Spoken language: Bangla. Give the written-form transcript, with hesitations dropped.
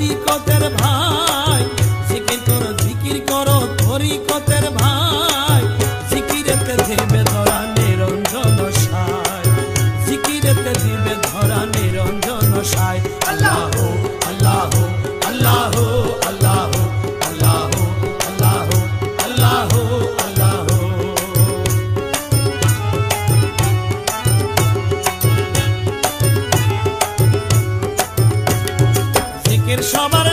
তরিকতের ভাই, জিকির করো তরিকতের ভাই, জিকিরেতে দিবে ধরা নিরঞ্জন সায়, জিকিরেতে দিবে ধরা নিরঞ্জন সায়। আল্লাহ আল্লাহ আল্লাহ আল্লাহ আল্লাহ আল্লাহ আল্লাহ আল্লাহ। জিকির সবার